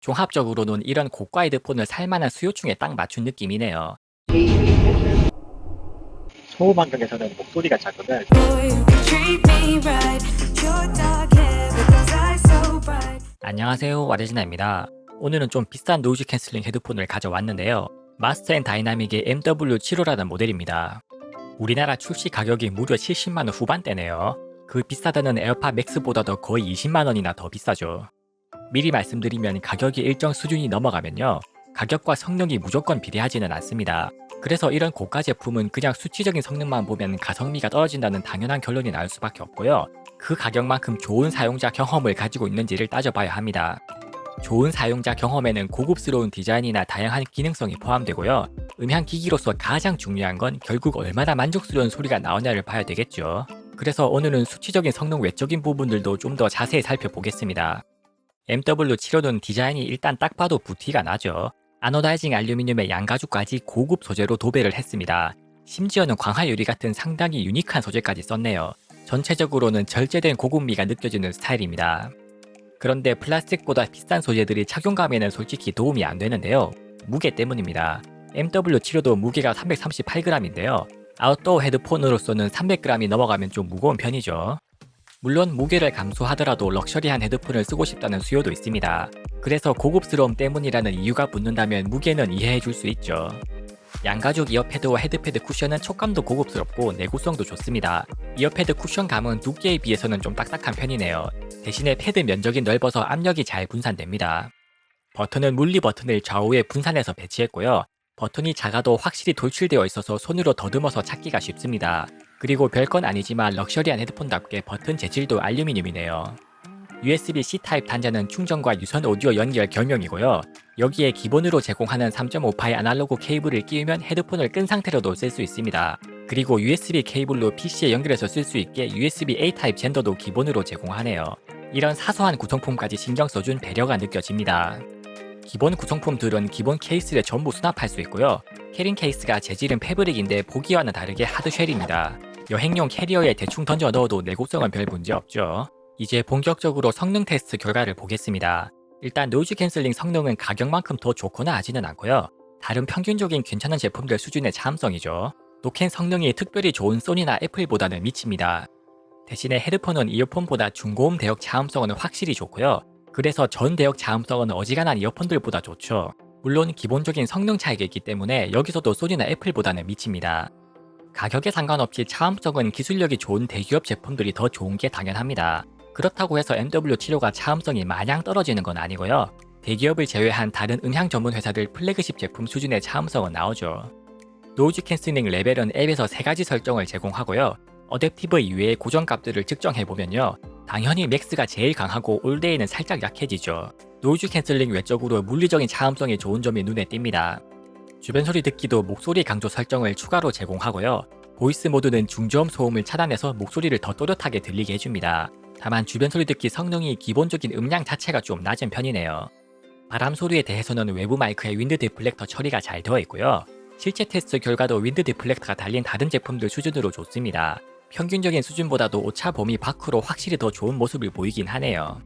종합적으로는 이런 고가 헤드폰을 살만한 수요층에 딱 맞춘 느낌이네요. 소음 환경에서는 목소리가 작으면 안녕하세요, 와레지나입니다. 오늘은 좀 비싼 노이즈 캔슬링 헤드폰을 가져왔는데요. 마스터 앤 다이나믹의 MW75라는 모델입니다. 우리나라 출시 가격이 무려 70만원 후반대네요. 그 비싸다는 에어팟 맥스보다도 거의 20만원이나 더 비싸죠. 미리 말씀드리면 가격이 일정 수준이 넘어가면요, 가격과 성능이 무조건 비례하지는 않습니다. 그래서 이런 고가 제품은 그냥 수치적인 성능만 보면 가성비가 떨어진다는 당연한 결론이 나올 수밖에 없고요. 그 가격만큼 좋은 사용자 경험을 가지고 있는지를 따져봐야 합니다. 좋은 사용자 경험에는 고급스러운 디자인이나 다양한 기능성이 포함되고요. 음향 기기로서 가장 중요한 건 결국 얼마나 만족스러운 소리가 나오냐를 봐야 되겠죠. 그래서 오늘은 수치적인 성능 외적인 부분들도 좀 더 자세히 살펴보겠습니다. MW75는 디자인이 일단 딱 봐도 부티가 나죠. 아노다이징 알루미늄의 양가죽까지 고급 소재로 도배를 했습니다. 심지어는 광활 유리 같은 상당히 유니크한 소재까지 썼네요. 전체적으로는 절제된 고급미가 느껴지는 스타일입니다. 그런데 플라스틱보다 비싼 소재들이 착용감에는 솔직히 도움이 안 되는데요. 무게 때문입니다. MW75도 무게가 338g인데요. 아웃도어 헤드폰으로서는 300g이 넘어가면 좀 무거운 편이죠. 물론 무게를 감수하더라도 럭셔리한 헤드폰을 쓰고 싶다는 수요도 있습니다. 그래서 고급스러움 때문이라는 이유가 붙는다면 무게는 이해해줄 수 있죠. 양가죽 이어패드와 헤드패드 쿠션은 촉감도 고급스럽고 내구성도 좋습니다. 이어패드 쿠션감은 두께에 비해서는 좀 딱딱한 편이네요. 대신에 패드 면적이 넓어서 압력이 잘 분산됩니다. 버튼은 물리 버튼을 좌우에 분산해서 배치했고요. 버튼이 작아도 확실히 돌출되어 있어서 손으로 더듬어서 찾기가 쉽습니다. 그리고 별건 아니지만 럭셔리한 헤드폰답게 버튼 재질도 알루미늄이네요. USB-C 타입 단자는 충전과 유선 오디오 연결 겸용이고요. 여기에 기본으로 제공하는 3.5파이 아날로그 케이블을 끼우면 헤드폰을 끈 상태로도 쓸 수 있습니다. 그리고 USB 케이블로 PC에 연결해서 쓸 수 있게 USB-A 타입 젠더도 기본으로 제공하네요. 이런 사소한 구성품까지 신경 써준 배려가 느껴집니다. 기본 구성품들은 기본 케이스를 전부 수납할 수 있고요. 캐링 케이스가 재질은 패브릭인데 보기와는 다르게 하드쉘입니다. 여행용 캐리어에 대충 던져 넣어도 내구성은 별 문제 없죠. 이제 본격적으로 성능 테스트 결과를 보겠습니다. 일단 노이즈 캔슬링 성능은 가격만큼 더 좋거나 하지는 않고요. 다른 평균적인 괜찮은 제품들 수준의 차음성이죠. 노캔 성능이 특별히 좋은 소니나 애플보다는 미칩니다. 대신에 헤드폰은 이어폰보다 중고음 대역 차음성은 확실히 좋고요. 그래서 전 대역 차음성은 어지간한 이어폰들보다 좋죠. 물론 기본적인 성능 차이가 있기 때문에 여기서도 소니나 애플보다는 미칩니다. 가격에 상관없이 차음성은 기술력이 좋은 대기업 제품들이 더 좋은 게 당연합니다. 그렇다고 해서 MW75가 차음성이 마냥 떨어지는 건 아니고요. 대기업을 제외한 다른 음향 전문 회사들 플래그십 제품 수준의 차음성은 나오죠. 노이즈 캔슬링 레벨은 앱에서 3가지 설정을 제공하고요. 어댑티브 이외의 고정값들을 측정해보면요, 당연히 맥스가 제일 강하고 올데이는 살짝 약해지죠. 노이즈 캔슬링 외적으로 물리적인 차음성이 좋은 점이 눈에 띕니다. 주변 소리 듣기도 목소리 강조 설정을 추가로 제공하고요. 보이스 모드는 중저음 소음을 차단해서 목소리를 더 또렷하게 들리게 해줍니다. 다만 주변 소리 듣기 성능이 기본적인 음량 자체가 좀 낮은 편이네요. 바람 소리에 대해서는 외부 마이크에 윈드 디플렉터 처리가 잘 되어 있고요. 실제 테스트 결과도 윈드 디플렉터가 달린 다른 제품들 수준으로 좋습니다. 평균적인 수준보다도 오차 범위 밖으로 확실히 더 좋은 모습을 보이긴 하네요.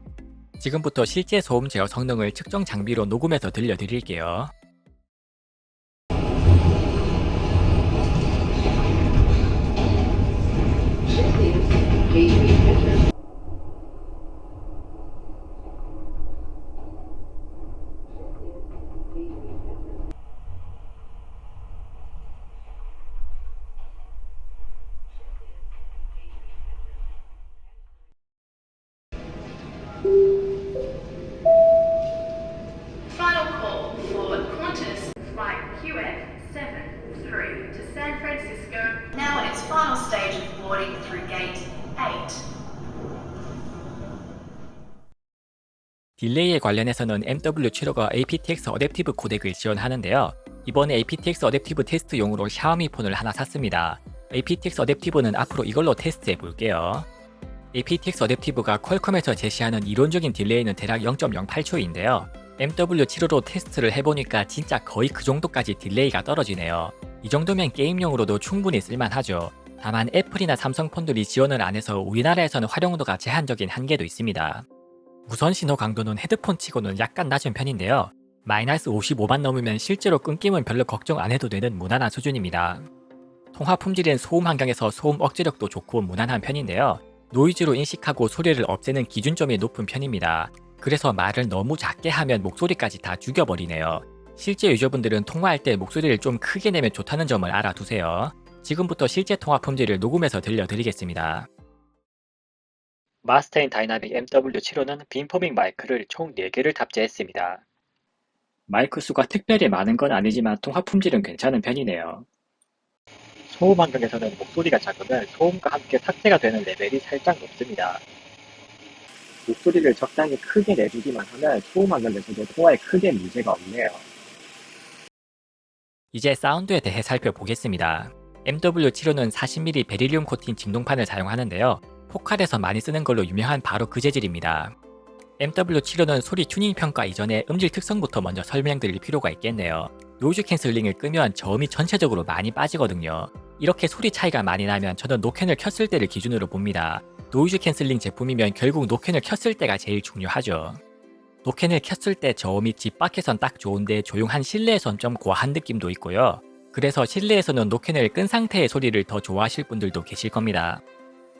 지금부터 실제 소음 제어 성능을 측정 장비로 녹음해서 들려드릴게요. Final call for Qantas flight QF73 to San Francisco. Now in its final stage of boarding through gate 8. 딜레이에 관련해서는 MW75가 aptX 어댑티브 코덱을 지원하는데요. 이번에 aptX 어댑티브 테스트용으로 샤오미 폰을 하나 샀습니다. aptX 어댑티브는 앞으로 이걸로 테스트해 볼게요. aptX 어댑티브가 퀄컴에서 제시하는 이론적인 딜레이는 대략 0.08초인데요. MW75로 테스트를 해보니까 진짜 거의 그 정도까지 딜레이가 떨어지네요. 이 정도면 게임용으로도 충분히 쓸만하죠. 다만 애플이나 삼성 폰들이 지원을 안 해서 우리나라에서는 활용도가 제한적인 한계도 있습니다. 무선 신호 강도는 헤드폰 치고는 약간 낮은 편인데요. 마이너스 55만 넘으면 실제로 끊김은 별로 걱정 안 해도 되는 무난한 수준입니다. 통화 품질은 소음 환경에서 소음 억제력도 좋고 무난한 편인데요. 노이즈로 인식하고 소리를 없애는 기준점이 높은 편입니다. 그래서 말을 너무 작게 하면 목소리까지 다 죽여버리네요. 실제 유저분들은 통화할 때 목소리를 좀 크게 내면 좋다는 점을 알아두세요. 지금부터 실제 통화 품질을 녹음해서 들려드리겠습니다. 마스터인 다이나믹 MW75는 빔포밍 마이크를 총 4개를 탑재했습니다. 마이크 수가 특별히 많은 건 아니지만 통화 품질은 괜찮은 편이네요. 소음 환경에서는 목소리가 작으면 소음과 함께 삭제가 되는 레벨이 살짝 높습니다. 목소리를 적당히 크게 내주기만 하면 소음 환경에서도 통화에 크게 문제가 없네요. 이제 사운드에 대해 살펴보겠습니다. MW75는 40mm 베릴륨 코팅 진동판을 사용하는데요. 포칼에서 많이 쓰는 걸로 유명한 바로 그 재질입니다. MW75는 소리 튜닝 평가 이전에 음질 특성부터 먼저 설명드릴 필요가 있겠네요. 노이즈 캔슬링을 끄면 저음이 전체적으로 많이 빠지거든요. 이렇게 소리 차이가 많이 나면 저는 노캔을 켰을 때를 기준으로 봅니다. 노이즈 캔슬링 제품이면 결국 노캔을 켰을 때가 제일 중요하죠. 노캔을 켰을 때 저음이 집 밖에선 딱 좋은데 조용한 실내에선 좀 고아한 느낌도 있고요. 그래서 실내에서는 노캔을 끈 상태의 소리를 더 좋아하실 분들도 계실 겁니다.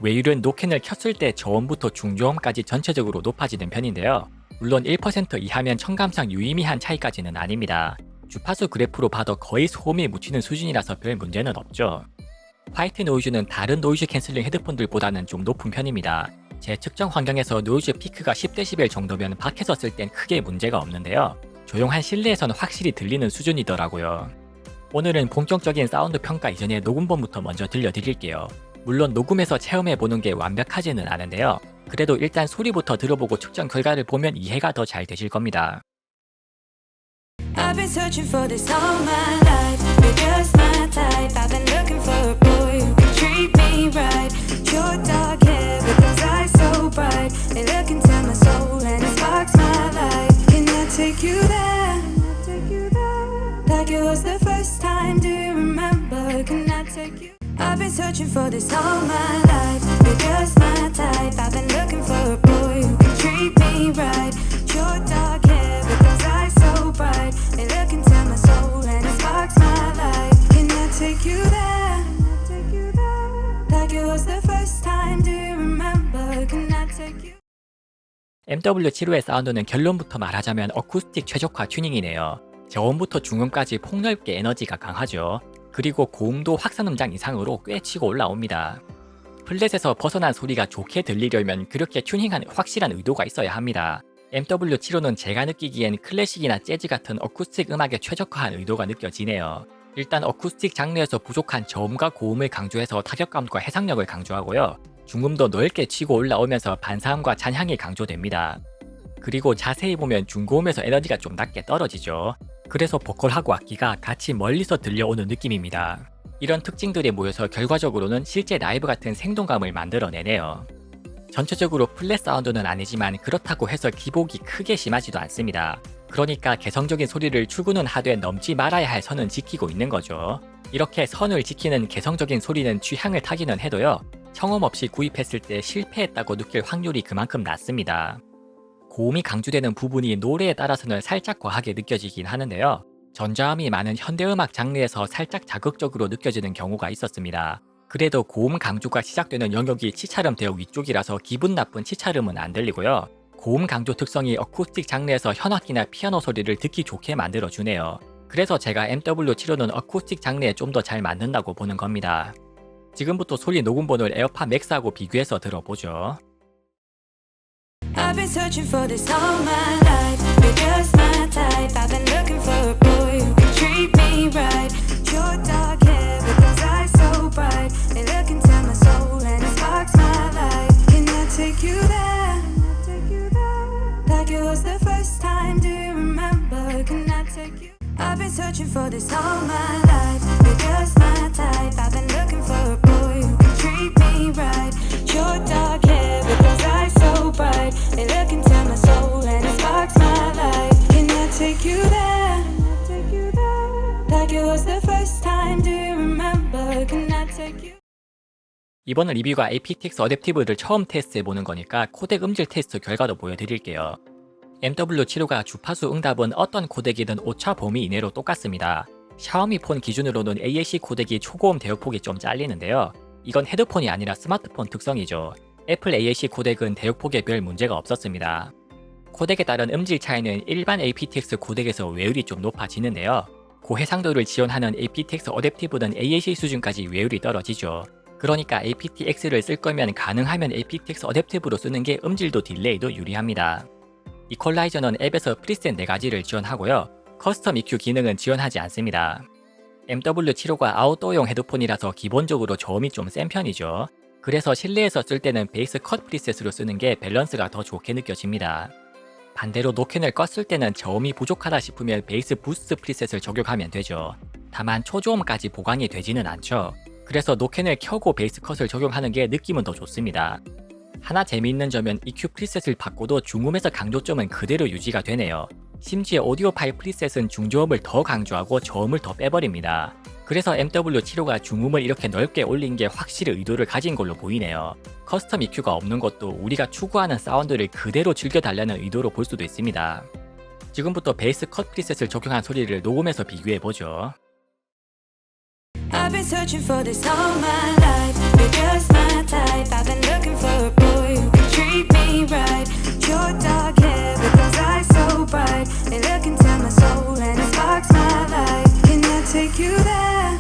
외율은 노캔을 켰을 때 저음부터 중저음까지 전체적으로 높아지는 편인데요. 물론 1% 이하면 청감상 유의미한 차이까지는 아닙니다. 주파수 그래프로 봐도 거의 소음이 묻히는 수준이라서 별 문제는 없죠. 화이트 노이즈는 다른 노이즈 캔슬링 헤드폰들보다는 좀 높은 편입니다. 제 측정 환경에서 노이즈 피크가 10dB 정도면 밖에서 쓸 땐 크게 문제가 없는데요. 조용한 실내에서는 확실히 들리는 수준이더라고요. 오늘은 본격적인 사운드 평가 이전에 녹음본부터 먼저 들려드릴게요. 물론 녹음해서 체험해보는 게 완벽하지는 않은데요. 그래도 일단 소리부터 들어보고 측정 결과를 보면 이해가 더 잘 되실 겁니다. I've been searching for this all my life. You're just my type. I've been looking for a boy who can treat me right. Your dark hair with those eyes so bright. They look into my soul and it sparks my life. Can I take you there? Like it was the first time. Do you remember? Can I take you? I've been searching for this all my life. You're just my type. I've been looking for a boy who can treat me right. Your dark hair with those eyes so bright. They look into my soul and it sparks my life. Can I take you there? Like it was the first time. Do you remember? Can I take you? MW75의 사운드는 결론부터 말하자면 어쿠스틱 최적화 튜닝이네요. 저음부터 중음까지 폭넓게 에너지가 강하죠. 그리고 고음도 확산음장 이상으로 꽤 치고 올라옵니다. 플랫에서 벗어난 소리가 좋게 들리려면 그렇게 튜닝한 확실한 의도가 있어야 합니다. MW75는 제가 느끼기엔 클래식이나 재즈 같은 어쿠스틱 음악에 최적화한 의도가 느껴지네요. 일단 어쿠스틱 장르에서 부족한 저음과 고음을 강조해서 타격감과 해상력을 강조하고요. 중음도 넓게 치고 올라오면서 반사음과 잔향이 강조됩니다. 그리고 자세히 보면 중고음에서 에너지가 좀 낮게 떨어지죠. 그래서 보컬하고 악기가 같이 멀리서 들려오는 느낌입니다. 이런 특징들이 모여서 결과적으로는 실제 라이브 같은 생동감을 만들어내네요. 전체적으로 플랫 사운드는 아니지만 그렇다고 해서 기복이 크게 심하지도 않습니다. 그러니까 개성적인 소리를 출구는 하되 넘지 말아야 할 선은 지키고 있는 거죠. 이렇게 선을 지키는 개성적인 소리는 취향을 타기는 해도요. 청음 없이 구입했을 때 실패했다고 느낄 확률이 그만큼 낮습니다. 고음이 강조되는 부분이 노래에 따라서는 살짝 과하게 느껴지긴 하는데요. 전자음이 많은 현대음악 장르에서 살짝 자극적으로 느껴지는 경우가 있었습니다. 그래도 고음 강조가 시작되는 영역이 치찰음 대역 위쪽이라서 기분 나쁜 치찰음은 안 들리고요. 고음 강조 특성이 어쿠스틱 장르에서 현악기나 피아노 소리를 듣기 좋게 만들어주네요. 그래서 제가 MW75는 어쿠스틱 장르에 좀 더 잘 맞는다고 보는 겁니다. 지금부터 소리 녹음본을 에어팟 맥스하고 비교해서 들어보죠. I've been searching for this all my life. You're just my type. I've been looking for a boy who can treat me right. Your dark hair with those eyes so bright. They look into my soul and it sparks my life. Can I take you there? Like it was the first time. Do you remember? Can I take you? I've been searching for this all my life. You're just my type. I've been looking for a boy who can treat me right. Your dark hair with those eyes so bright. They look into my soul and it sparks my life. Can I take you there? Like it was the first time. Do you remember? Can I take you? 이번 리뷰가 aptX 어댑티브를 처음 테스트해보는 거니까 코덱 음질 테스트 결과도 보여드릴게요. MW75가 주파수 응답은 어떤 코덱이든 오차 범위 이내로 똑같습니다. 샤오미 폰 기준으로는 AAC 코덱이 초고음 대역폭이 좀 잘리는데요. 이건 헤드폰이 아니라 스마트폰 특성이죠. 애플 AAC 코덱은 대역폭에 별 문제가 없었습니다. 코덱에 따른 음질 차이는 일반 aptX 코덱에서 외율이 좀 높아지는데요. 고해상도를 지원하는 aptX 어댑티브는 AAC 수준까지 외율이 떨어지죠. 그러니까 aptX를 쓸 거면 가능하면 aptX 어댑티브로 쓰는 게 음질도 딜레이도 유리합니다. 이퀄라이저는 앱에서 프리셋 4가지를 지원하고요. 커스텀 EQ 기능은 지원하지 않습니다. MW75가 아웃도어용 헤드폰이라서 기본적으로 저음이 좀 센 편이죠. 그래서 실내에서 쓸 때는 베이스 컷 프리셋으로 쓰는 게 밸런스가 더 좋게 느껴집니다. 반대로 노캔을 껐을 때는 저음이 부족하다 싶으면 베이스 부스트 프리셋을 적용하면 되죠. 다만 초저음까지 보강이 되지는 않죠. 그래서 노캔을 켜고 베이스 컷을 적용하는 게 느낌은 더 좋습니다. 하나 재미있는 점은 EQ 프리셋을 바꿔도 중음에서 강조점은 그대로 유지가 되네요. 심지어 오디오 파일 프리셋은 중저음을 더 강조하고 저음을 더 빼버립니다. 그래서 MW75가 중음을 이렇게 넓게 올린 게 확실히 의도를 가진 걸로 보이네요. 커스텀 EQ가 없는 것도 우리가 추구하는 사운드를 그대로 즐겨달라는 의도로 볼 수도 있습니다. 지금부터 베이스 컷 프리셋을 적용한 소리를 녹음해서 비교해보죠. I've been searching for this all my life. You're just my type. I've been looking for a boy who can treat me right. Your dark hair with those eyes so bright. They look into my soul and it sparks my life. Can I take you there?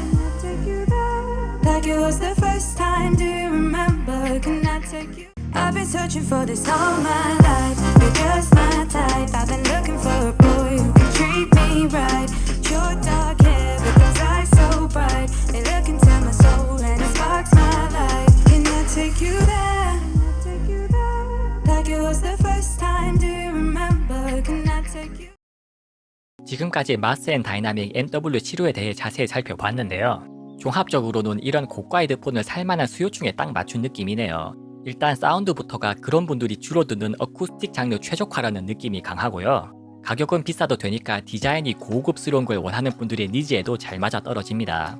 Like it was the first time. Do you remember? Can I take you? I've been searching for this all my life. You're just my type. I've been looking for a boy who can treat me right. Your dark hair with those eyes so bright. They look into my soul and it sparks my life. Can I take you there? Like it was the first time. Do you remember? Can I take you? 지금까지 마스 앤 다이나믹 MW75에 대해 자세히 살펴봤는데요. 종합적으로는 이런 고가 헤드폰을 살만한 수요층에 딱 맞춘 느낌이네요. 일단 사운드부터가 그런 분들이 주로 듣는 어쿠스틱 장르 최적화라는 느낌이 강하고요. 가격은 비싸도 되니까 디자인이 고급스러운 걸 원하는 분들의 니즈에도 잘 맞아 떨어집니다.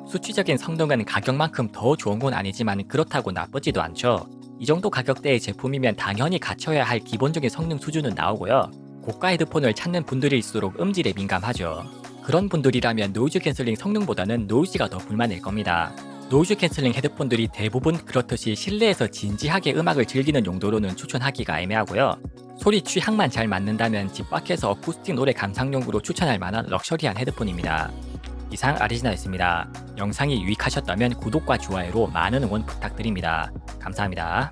수치적인 성능은 가격만큼 더 좋은 건 아니지만 그렇다고 나쁘지도 않죠. 이 정도 가격대의 제품이면 당연히 갖춰야 할 기본적인 성능 수준은 나오고요. 고가 헤드폰을 찾는 분들일수록 음질에 민감하죠. 그런 분들이라면 노이즈 캔슬링 성능보다는 노이즈가 더 불만일 겁니다. 노이즈 캔슬링 헤드폰들이 대부분 그렇듯이 실내에서 진지하게 음악을 즐기는 용도로는 추천하기가 애매하고요. 소리 취향만 잘 맞는다면 집 밖에서 어쿠스틱 노래 감상용으로 추천할 만한 럭셔리한 헤드폰입니다. 이상 아리지나였습니다. 영상이 유익하셨다면 구독과 좋아요로 많은 응원 부탁드립니다. 감사합니다.